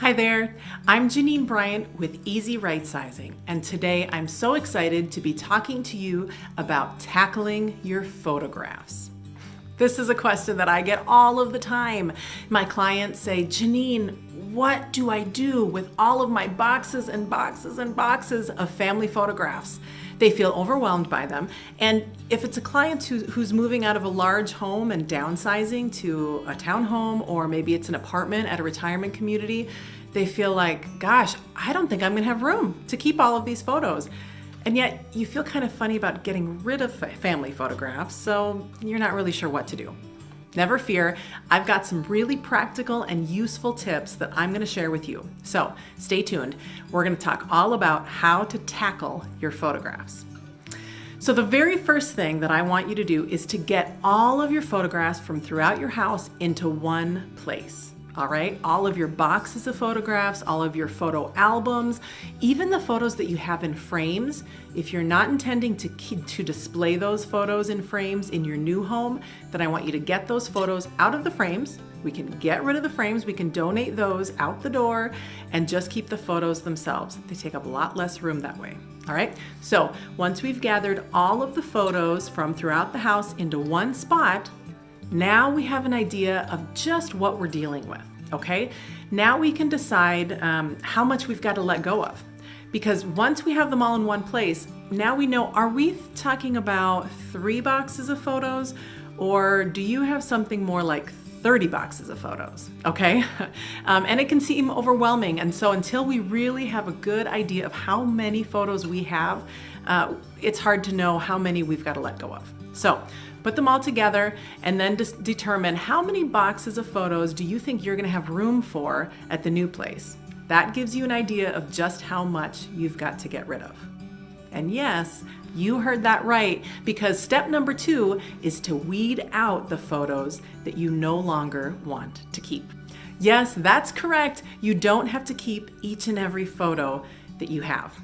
Hi there, I'm Janine Bryant with Easy Rightsizing, and today I'm so excited to be talking to you about tackling your photographs. This is a question that I get all of the time. My clients say, Janine, what do I do with all of my boxes and boxes and boxes of family photographs? They feel overwhelmed by them. And if it's a client who's moving out of a large home and downsizing to a townhome, or maybe it's an apartment at a retirement community, they feel like, gosh, I don't think I'm gonna have room to keep all of these photos. And yet you feel kind of funny about getting rid of family photographs, so you're not really sure what to do. Never fear, I've got some really practical and useful tips that I'm gonna share with you. So stay tuned. We're gonna talk all about how to tackle your photographs. So the very first thing that I want you to do is to get all of your photographs from throughout your house into one place. All right, all of your boxes of photographs, all of your photo albums, even the photos that you have in frames. If you're not intending to display those photos in frames in your new home, then I want you to get those photos out of the frames. We can get rid of the frames, we can donate those out the door and just keep the photos themselves. They take up a lot less room that way. All right, so once we've gathered all of the photos from throughout the house into one spot, now we have an idea of just what we're dealing with, okay? Now we can decide how much we've got to let go of. Because once we have them all in one place, now we know, are we talking about 3 boxes of photos, or do you have something more like 30 boxes of photos, okay? And it can seem overwhelming, and so until we really have a good idea of how many photos we have, it's hard to know how many we've got to let go of. So put them all together and then just determine how many boxes of photos do you think you're gonna have room for at the new place. That gives you an idea of just how much you've got to get rid of. And yes, you heard that right, because step number 2 is to weed out the photos that you no longer want to keep. Yes, that's correct. You don't have to keep each and every photo that you have.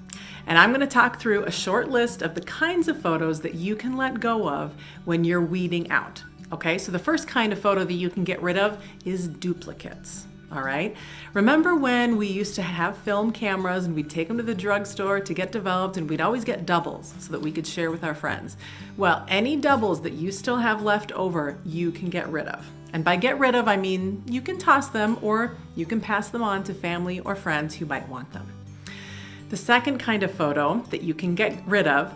And I'm going to talk through a short list of the kinds of photos that you can let go of when you're weeding out. Okay, so the first kind of photo that you can get rid of is duplicates. All right, remember when we used to have film cameras and we'd take them to the drugstore to get developed, and we'd always get doubles so that we could share with our friends? Well, any doubles that you still have left over, you can get rid of. And by get rid of, I mean you can toss them, or you can pass them on to family or friends who might want them. The second kind of photo that you can get rid of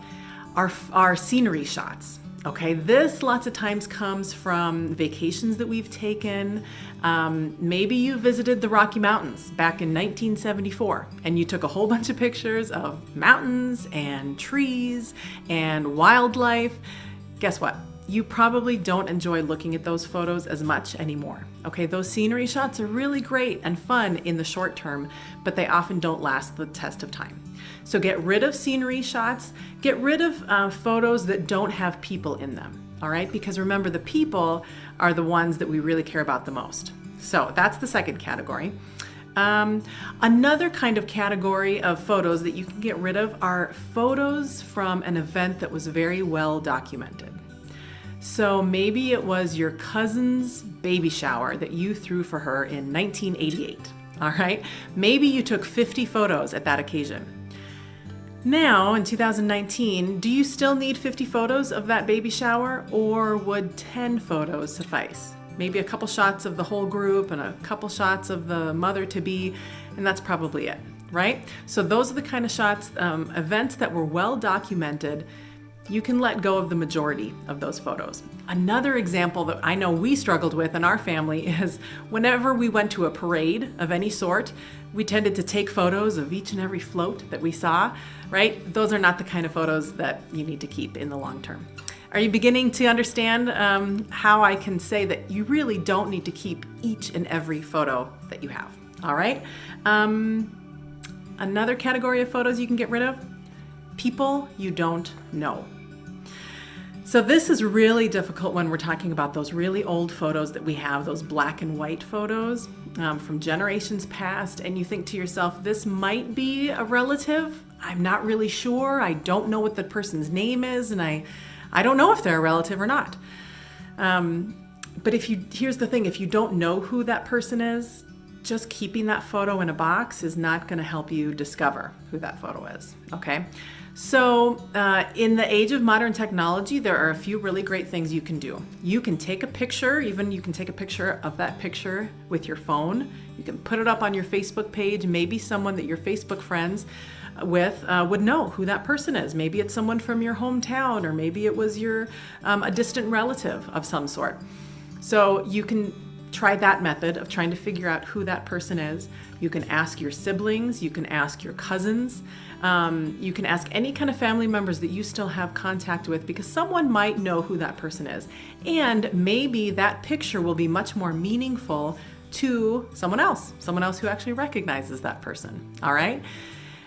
are scenery shots. Okay, this lots of times comes from vacations that we've taken. Maybe you visited the Rocky Mountains back in 1974 and you took a whole bunch of pictures of mountains and trees and wildlife. Guess what? You probably don't enjoy looking at those photos as much anymore. Okay, those scenery shots are really great and fun in the short term, but they often don't last the test of time. So get rid of scenery shots, get rid of photos that don't have people in them, all right? Because remember, the people are the ones that we really care about the most. So that's the second category. Another kind of category of photos that you can get rid of are photos from an event that was very well documented. So maybe it was your cousin's baby shower that you threw for her in 1988, all right? Maybe you took 50 photos at that occasion. Now, in 2019, do you still need 50 photos of that baby shower, or would 10 photos suffice? Maybe a couple shots of the whole group and a couple shots of the mother-to-be, and that's probably it, right? So those are the kind of shots, events that were well documented. You can let go of the majority of those photos. Another example that I know we struggled with in our family is whenever we went to a parade of any sort, we tended to take photos of each and every float that we saw, right? Those are not the kind of photos that you need to keep in the long term. Are you beginning to understand how I can say that you really don't need to keep each and every photo that you have? All right. Another category of photos you can get rid of: people you don't know. So this is really difficult when we're talking about those really old photos that we have, those black and white photos from generations past, and you think to yourself, this might be a relative. I'm not really sure. I don't know what the person's name is, and I don't know if they're a relative or not. But here's the thing, if you don't know who that person is, just keeping that photo in a box is not going to help you discover who that photo is, okay? So in the age of modern technology, there are a few really great things you can do. You can take a picture, even you can take a picture of that picture with your phone. You can put it up on your Facebook page. Maybe someone that your Facebook friends with would know who that person is. Maybe it's someone from your hometown, or maybe it was your a distant relative of some sort. So you can try that method of trying to figure out who that person is. You can ask your siblings, you can ask your cousins, you can ask any kind of family members that you still have contact with, because someone might know who that person is. And maybe that picture will be much more meaningful to someone else who actually recognizes that person, all right?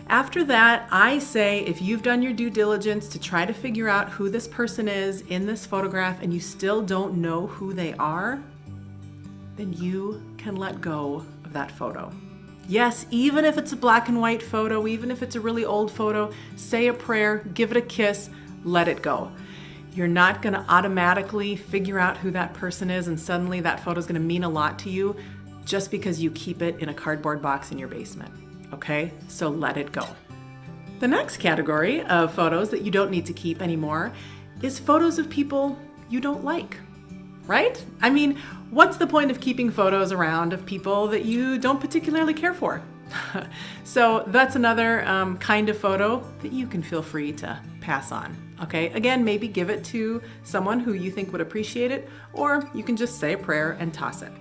After that, I say if you've done your due diligence to try to figure out who this person is in this photograph and you still don't know who they are, then you can let go of that photo. Yes, even if it's a black and white photo, even if it's a really old photo, say a prayer, give it a kiss, let it go. You're not going to automatically figure out who that person is and suddenly that photo is going to mean a lot to you just because you keep it in a cardboard box in your basement. Okay? So let it go. The next category of photos that you don't need to keep anymore is photos of people you don't like. Right? I mean, what's the point of keeping photos around of people that you don't particularly care for? So that's another kind of photo that you can feel free to pass on. Okay, again, maybe give it to someone who you think would appreciate it, or you can just say a prayer and toss it.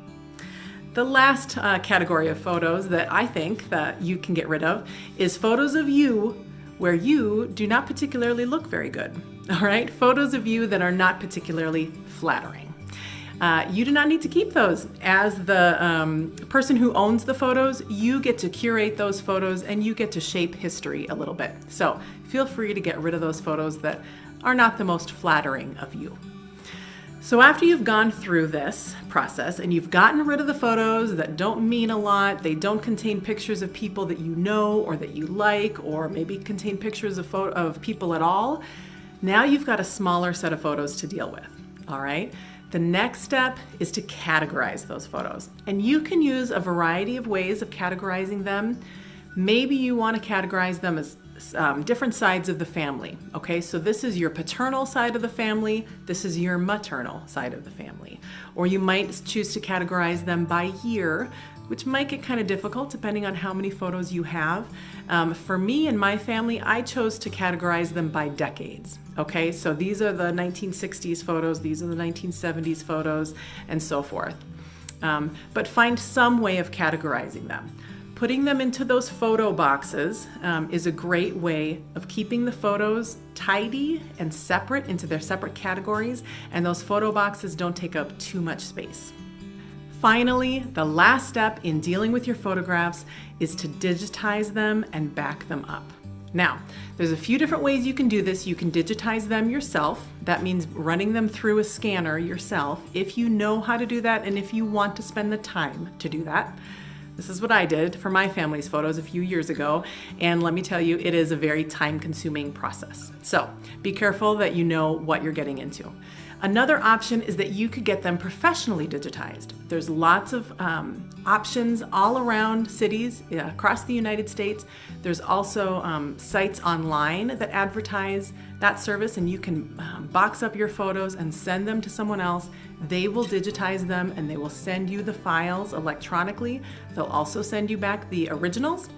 The last category of photos that I think that you can get rid of is photos of you where you do not particularly look very good. All right, photos of you that are not particularly flattering. You do not need to keep those. As the person who owns the photos, you get to curate those photos and you get to shape history a little bit. So feel free to get rid of those photos that are not the most flattering of you. So after you've gone through this process and you've gotten rid of the photos that don't mean a lot, they don't contain pictures of people that you know or that you like, or maybe contain pictures of people at all, now you've got a smaller set of photos to deal with, all right? The next step is to categorize those photos. And you can use a variety of ways of categorizing them. Maybe you want to categorize them as different sides of the family. Okay, so this is your paternal side of the family, this is your maternal side of the family. Or you might choose to categorize them by year, which might get kind of difficult depending on how many photos you have. For me and my family, I chose to categorize them by decades. Okay, so these are the 1960s photos, these are the 1970s photos, and so forth. But find some way of categorizing them. Putting them into those photo boxes is a great way of keeping the photos tidy and separate into their separate categories, and those photo boxes don't take up too much space. Finally, the last step in dealing with your photographs is to digitize them and back them up. Now, there's a few different ways you can do this. You can digitize them yourself. That means running them through a scanner yourself, if you know how to do that and if you want to spend the time to do that. This is what I did for my family's photos a few years ago, and let me tell you, it is a very time-consuming process. So be careful that you know what you're getting into. Another option is that you could get them professionally digitized. There's lots of options all around cities across the United States. There's also sites online that advertise that service, and you can box up your photos and send them to someone else. They will digitize them and they will send you the files electronically. They'll also send you back the originals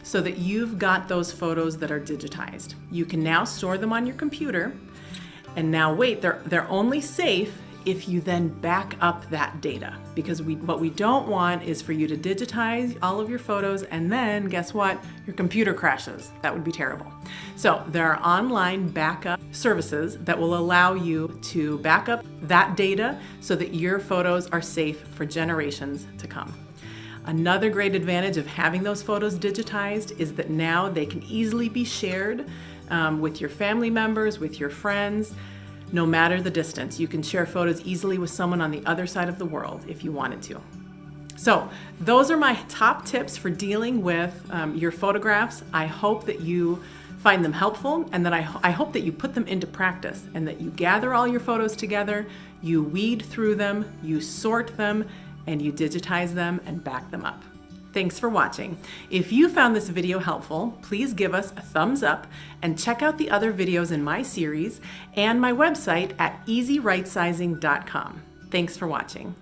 so that you've got those photos that are digitized. You can now store them on your computer. And now wait, they're only safe if you then back up that data, because what we don't want is for you to digitize all of your photos and then guess what? Your computer crashes. That would be terrible. So there are online backup services that will allow you to back up that data so that your photos are safe for generations to come. Another great advantage of having those photos digitized is that now they can easily be shared with your family members, with your friends, no matter the distance. You can share photos easily with someone on the other side of the world if you wanted to. So those are my top tips for dealing with your photographs. I hope that you find them helpful, and that I hope that you put them into practice, and that you gather all your photos together, you weed through them, you sort them, and you digitize them and back them up. Thanks for watching. If you found this video helpful, please give us a thumbs up and check out the other videos in my series and my website at easyrightsizing.com. Thanks for watching.